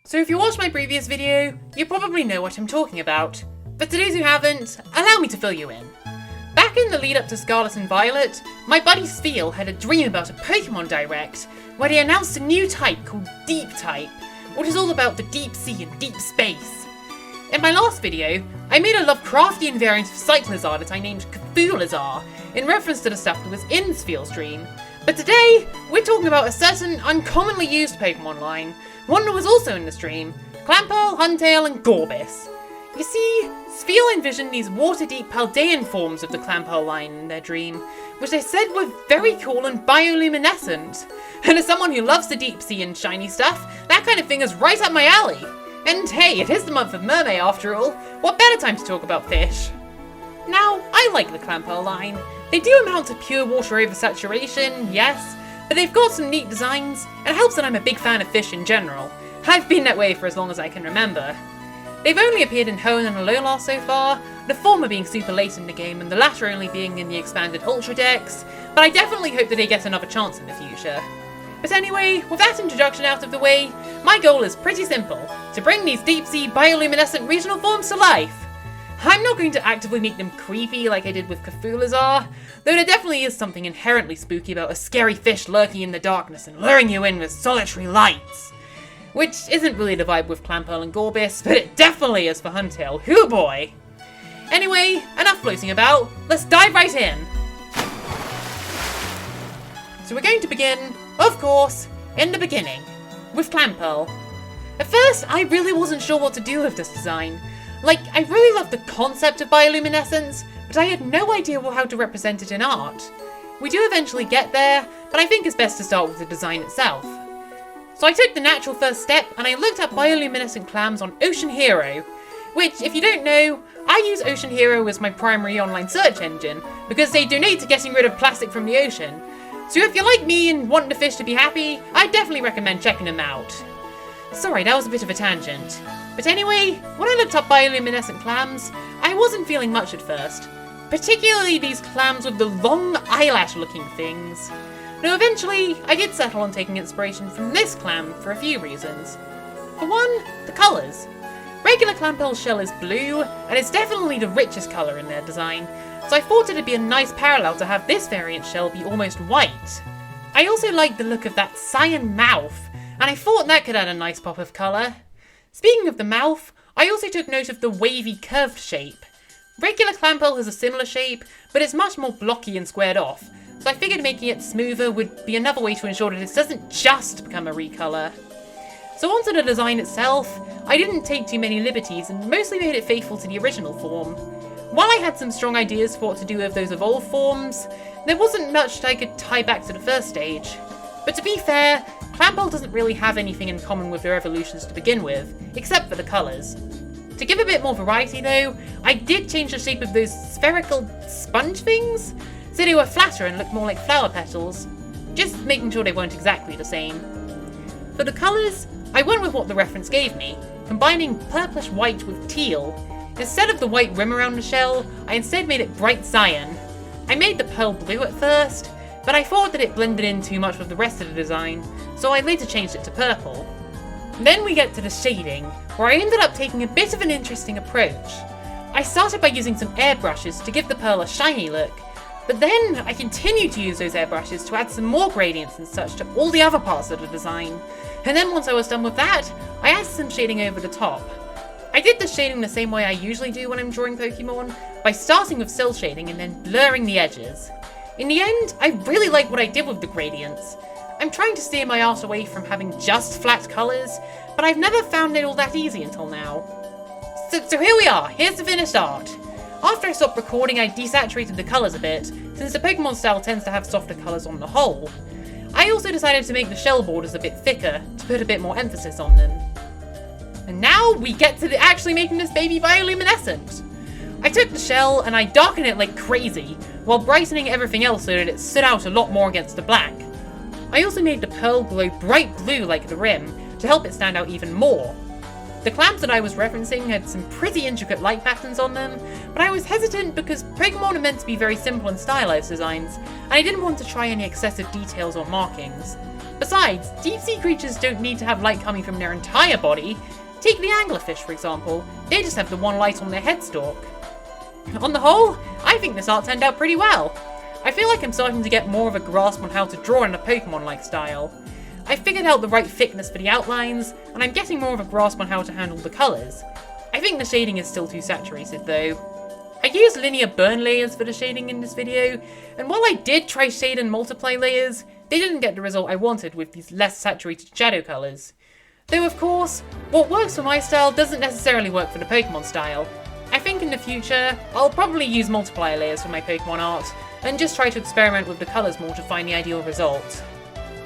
So if you watched my previous video, you probably know what I'm talking about. But to those who haven't, allow me to fill you in. Back in the lead up to Scarlet and Violet, my buddy Spiel had a dream about a Pokemon Direct, where they announced a new type called Deep Type, which is all about the deep sea and deep space. In my last video, I made a Lovecraftian variant of Cyclizar that I named Cthulhuzar, in reference to the stuff that was in Spiel's dream. But today, we're talking about a certain uncommonly used Pokemon line, one that was also in the stream, Clamperl, Huntail and Gorebyss. You see, Spiel envisioned these water-deep Paldean forms of the Clamperl line in their dream, which they said were very cool and bioluminescent. And as someone who loves the deep sea and shiny stuff, that kind of thing is right up my alley. And hey, it is the month of Mermay after all, what better time to talk about fish? Now, I like the Clamperl line. They do amount to pure water oversaturation, yes, but they've got some neat designs, and it helps that I'm a big fan of fish in general. I've been that way for as long as I can remember. They've only appeared in Hoenn and Alola so far, the former being super late in the game and the latter only being in the expanded Ultra Dex, but I definitely hope that they get another chance in the future. But anyway, with that introduction out of the way, my goal is pretty simple, to bring these deep-sea bioluminescent regional forms to life. I'm not going to actively make them creepy like I did with Cthulhuzar, though there definitely is something inherently spooky about a scary fish lurking in the darkness and luring you in with solitary lights. Which isn't really the vibe with Clamperl and Gorebyss, but it definitely is for Huntail, hoo boy! Anyway, enough floating about, let's dive right in! So we're going to begin, of course, in the beginning, with Clamperl. At first, I really wasn't sure what to do with this design. Like, I really loved the concept of bioluminescence, but I had no idea how to represent it in art. We do eventually get there, but I think it's best to start with the design itself. So I took the natural first step and I looked up bioluminescent clams on OceanHero, which, if you don't know, I use OceanHero as my primary online search engine, because they donate to getting rid of plastic from the ocean. So if you're like me and want the fish to be happy, I definitely recommend checking them out. Sorry, that was a bit of a tangent. But anyway, when I looked up bioluminescent clams, I wasn't feeling much at first. Particularly these clams with the long eyelash-looking things. Though eventually, I did settle on taking inspiration from this clam for a few reasons. For one, the colours. Regular Clamperl's shell is blue, and it's definitely the richest colour in their design, so I thought it'd be a nice parallel to have this variant shell be almost white. I also liked the look of that cyan mouth, and I thought that could add a nice pop of colour. Speaking of the mouth, I also took note of the wavy curved shape. Regular Clamperl has a similar shape, but it's much more blocky and squared off, so I figured making it smoother would be another way to ensure that this doesn't just become a recolor. So onto the design itself, I didn't take too many liberties and mostly made it faithful to the original form. While I had some strong ideas for what to do with those evolved forms, there wasn't much that I could tie back to the first stage. But to be fair, Clamperl doesn't really have anything in common with their evolutions to begin with, except for the colours. To give a bit more variety though, I did change the shape of those spherical sponge things, so they were flatter and looked more like flower petals, just making sure they weren't exactly the same. For the colours, I went with what the reference gave me, combining purplish white with teal. Instead of the white rim around the shell, I instead made it bright cyan. I made the pearl blue at first, but I thought that it blended in too much with the rest of the design, so I later changed it to purple. Then we get to the shading, where I ended up taking a bit of an interesting approach. I started by using some airbrushes to give the pearl a shiny look, but then I continued to use those airbrushes to add some more gradients and such to all the other parts of the design. And then once I was done with that, I added some shading over the top. I did the shading the same way I usually do when I'm drawing Pokemon, by starting with cell shading and then blurring the edges. In the end, I really like what I did with the gradients. I'm trying to steer my art away from having just flat colours, but I've never found it all that easy until now. So here we are, here's the finished art. After I stopped recording, I desaturated the colours a bit, since the Pokemon style tends to have softer colours on the whole. I also decided to make the shell borders a bit thicker, to put a bit more emphasis on them. And now we get to actually making this baby bioluminescent. I took the shell and I darkened it like crazy, while brightening everything else so that it stood out a lot more against the black. I also made the pearl glow bright blue like the rim, to help it stand out even more. The clams that I was referencing had some pretty intricate light patterns on them, but I was hesitant because Pokemon are meant to be very simple and stylized designs, and I didn't want to try any excessive details or markings. Besides, deep-sea creatures don't need to have light coming from their entire body. Take the anglerfish, for example. They just have the one light on their headstalk. On the whole, I think this art turned out pretty well. I feel like I'm starting to get more of a grasp on how to draw in a Pokemon-like style. I figured out the right thickness for the outlines, and I'm getting more of a grasp on how to handle the colours. I think the shading is still too saturated though. I used linear burn layers for the shading in this video, and while I did try shade and multiply layers, they didn't get the result I wanted with these less saturated shadow colours. Though of course, what works for my style doesn't necessarily work for the Pokemon style. I think in the future, I'll probably use multiplier layers for my Pokemon art, and just try to experiment with the colours more to find the ideal result.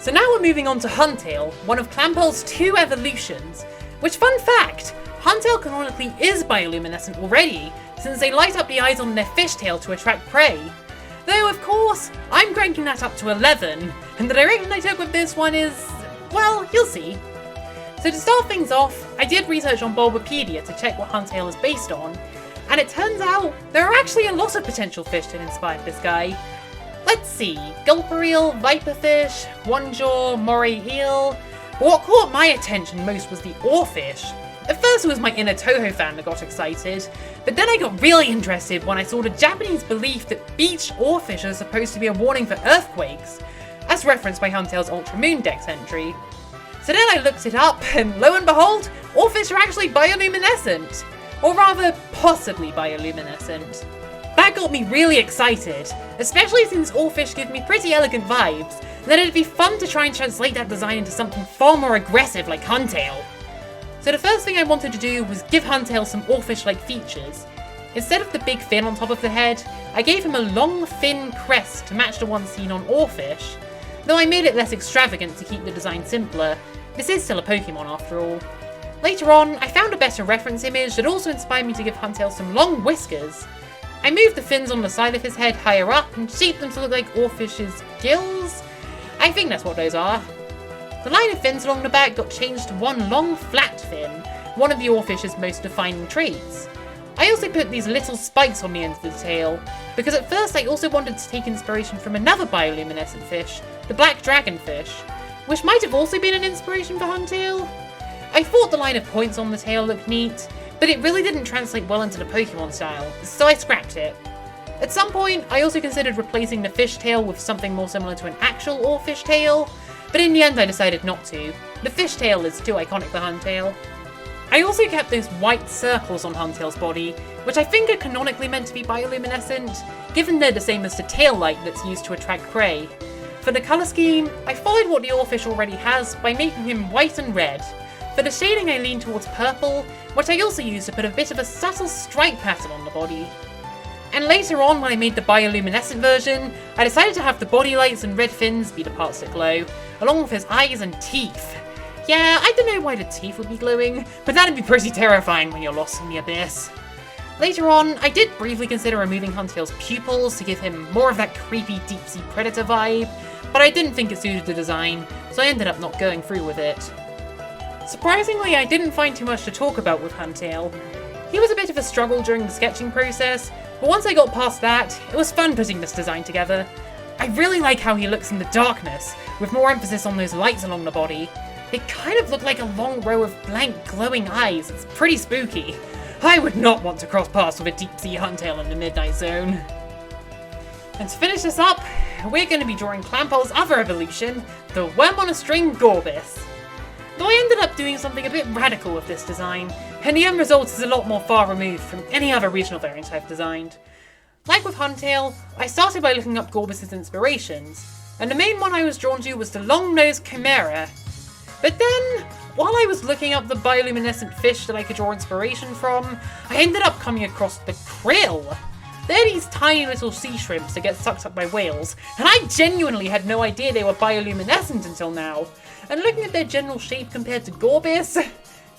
So now we're moving on to Huntail, one of Clamperl's 2 evolutions, which, fun fact, Huntail canonically is bioluminescent already, since they light up the eyes on their fishtail to attract prey. Though of course, I'm cranking that up to 11, and the direction I took with this one is, well, you'll see. So to start things off, I did research on Bulbapedia to check what Huntail is based on, and it turns out there are actually a lot of potential fish that inspired this guy. Let's see, gulper eel, viperfish, one-jaw, moray eel. But what caught my attention most was the oarfish. At first it was my inner Touhou fan that got excited, but then I got really interested when I saw the Japanese belief that beach oarfish are supposed to be a warning for earthquakes, as referenced by Huntail's Ultra Moon Dex entry. So then I looked it up, and lo and behold, oarfish are actually bioluminescent. Or rather, possibly bioluminescent. That got me really excited, especially since oarfish give me pretty elegant vibes, and that it'd be fun to try and translate that design into something far more aggressive like Huntail. So the first thing I wanted to do was give Huntail some oarfish-like features. Instead of the big fin on top of the head, I gave him a long, thin crest to match the one seen on oarfish, though I made it less extravagant to keep the design simpler. This is still a Pokemon after all. Later on, I found a better reference image that also inspired me to give Huntail some long whiskers. I moved the fins on the side of his head higher up and shaped them to look like oarfish's gills? I think that's what those are. The line of fins along the back got changed to one long flat fin, one of the oarfish's most defining traits. I also put these little spikes on the ends of the tail, because at first I also wanted to take inspiration from another bioluminescent fish, the black dragonfish, which might have also been an inspiration for Huntail. I thought the line of points on the tail looked neat, but it really didn't translate well into the Pokemon style, so I scrapped it. At some point, I also considered replacing the fish tail with something more similar to an actual oarfish tail, but in the end I decided not to. The fish tail is too iconic for Huntail. I also kept those white circles on Huntail's body, which I think are canonically meant to be bioluminescent, given they're the same as the tail light that's used to attract prey. For the colour scheme, I followed what the oarfish already has by making him white and red. For the shading I leaned towards purple, which I also used to put a bit of a subtle stripe pattern on the body. And later on, when I made the bioluminescent version, I decided to have the body lights and red fins be the parts that glow, along with his eyes and teeth. Yeah, I don't know why the teeth would be glowing, but that'd be pretty terrifying when you're lost in the abyss. Later on, I did briefly consider removing Huntail's pupils to give him more of that creepy deep-sea predator vibe, but I didn't think it suited the design, so I ended up not going through with it. Surprisingly, I didn't find too much to talk about with Huntail. He was a bit of a struggle during the sketching process, but once I got past that, it was fun putting this design together. I really like how he looks in the darkness, with more emphasis on those lights along the body. They kind of look like a long row of blank glowing eyes. It's pretty spooky. I would not want to cross paths with a deep-sea Huntail in the Midnight Zone. And to finish this up, we're going to be drawing Clamperl's other evolution, the Worm-on-a-String Gorebyss. Though I ended up doing something a bit radical with this design, and the end result is a lot more far removed from any other regional variant I've designed. Like with Huntail, I started by looking up Gorebyss's inspirations, and the main one I was drawn to was the long-nosed Chimera. But then, while I was looking up the bioluminescent fish that I could draw inspiration from, I ended up coming across the krill. They're these tiny little sea shrimps that get sucked up by whales, and I genuinely had no idea they were bioluminescent until now. And looking at their general shape compared to Gorebyss,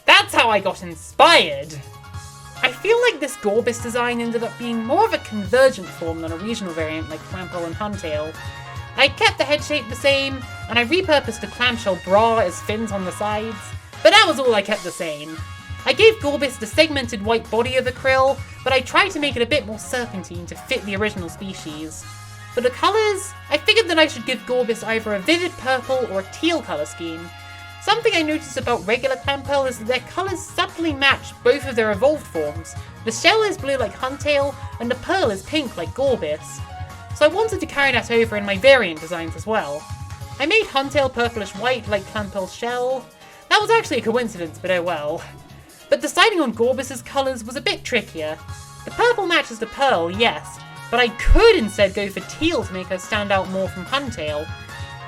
that's how I got inspired. I feel like this Gorebyss design ended up being more of a convergent form than a regional variant like Clamperl and Huntail. I kept the head shape the same, and I repurposed the clamshell bra as fins on the sides, but that was all I kept the same. I gave Gorebyss the segmented white body of the krill, but I tried to make it a bit more serpentine to fit the original species. For the colours, I figured that I should give Gorebyss either a vivid purple or a teal colour scheme. Something I noticed about regular Clamperl is that their colours subtly match both of their evolved forms. The shell is blue like Huntail, and the pearl is pink like Gorebyss. So I wanted to carry that over in my variant designs as well. I made Huntail purplish white like Clamperl's shell. That was actually a coincidence, but oh well. But deciding on Gorebyss's colours was a bit trickier. The purple matches the pearl, yes, but I could instead go for teal to make her stand out more from Huntail.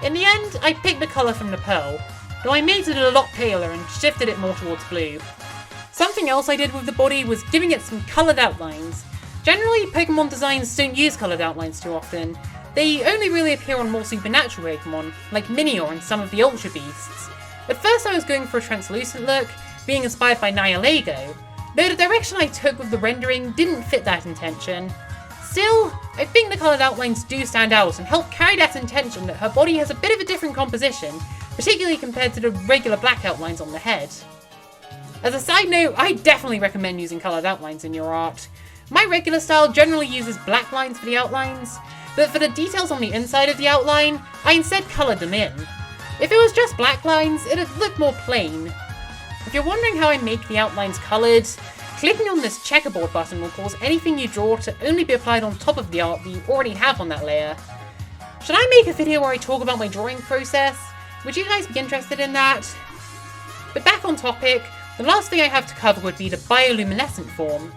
In the end, I picked the colour from the pearl, though I made it a lot paler and shifted it more towards blue. Something else I did with the body was giving it some coloured outlines. Generally, Pokemon designs don't use coloured outlines too often. They only really appear on more supernatural Pokemon, like Minior and some of the Ultra Beasts. At first I was going for a translucent look, being inspired by Nihilego, though the direction I took with the rendering didn't fit that intention. Still, I think the coloured outlines do stand out and help carry that intention that her body has a bit of a different composition, particularly compared to the regular black outlines on the head. As a side note, I definitely recommend using coloured outlines in your art. My regular style generally uses black lines for the outlines, but for the details on the inside of the outline, I instead coloured them in. If it was just black lines, it'd look more plain. If you're wondering how I make the outlines coloured, clicking on this checkerboard button will cause anything you draw to only be applied on top of the art that you already have on that layer. Should I make a video where I talk about my drawing process? Would you guys be interested in that? But back on topic, the last thing I have to cover would be the bioluminescent form.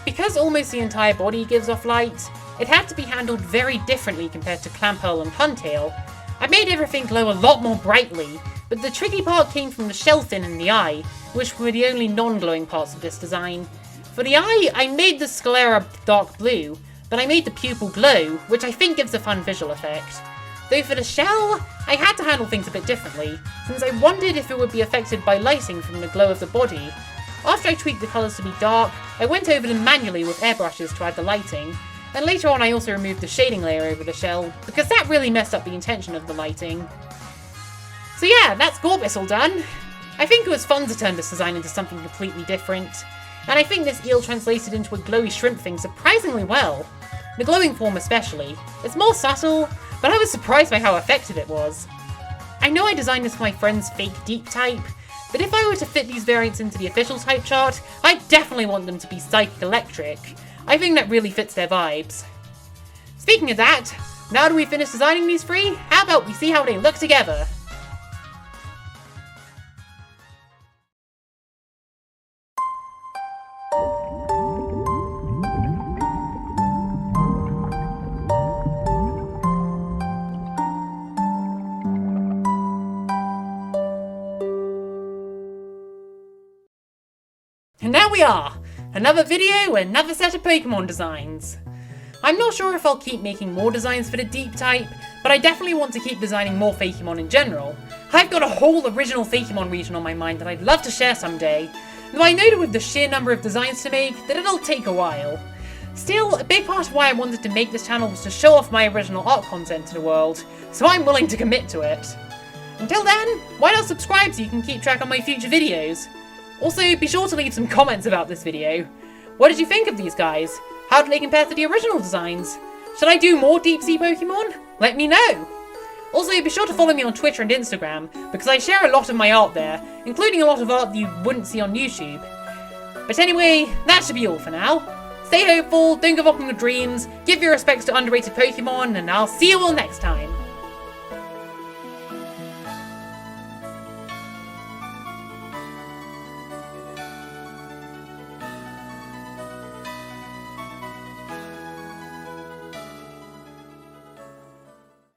Because almost the entire body gives off light, it had to be handled very differently compared to Clamperl and Huntail. I made everything glow a lot more brightly, but the tricky part came from the shell fin and the eye, which were the only non-glowing parts of this design. For the eye, I made the sclera dark blue, but I made the pupil glow, which I think gives a fun visual effect. Though for the shell, I had to handle things a bit differently, since I wondered if it would be affected by lighting from the glow of the body. After I tweaked the colours to be dark, I went over them manually with airbrushes to add the lighting, and later on I also removed the shading layer over the shell, because that really messed up the intention of the lighting. So yeah, that's Gorebyss all done. I think it was fun to turn this design into something completely different, and I think this eel translated into a glowy shrimp thing surprisingly well. The glowing form especially. It's more subtle, but I was surprised by how effective it was. I know I designed this for my friend's fake deep type, but if I were to fit these variants into the official type chart, I definitely want them to be psychic electric. I think that really fits their vibes. Speaking of that, now that we've finished designing these three, how about we see how they look together? And there we are! Another video, another set of Pokemon designs. I'm not sure if I'll keep making more designs for the deep type, but I definitely want to keep designing more Fakemon in general. I've got a whole original Fakemon region on my mind that I'd love to share someday, though I know that with the sheer number of designs to make, that it'll take a while. Still, a big part of why I wanted to make this channel was to show off my original art content to the world, so I'm willing to commit to it. Until then, why not subscribe so you can keep track of my future videos? Also, be sure to leave some comments about this video. What did you think of these guys? How do they compare to the original designs? Should I do more deep sea Pokemon? Let me know! Also, be sure to follow me on Twitter and Instagram, because I share a lot of my art there, including a lot of art that you wouldn't see on YouTube. But anyway, that should be all for now. Stay hopeful, don't give up on your dreams, give your respects to underrated Pokemon, and I'll see you all next time.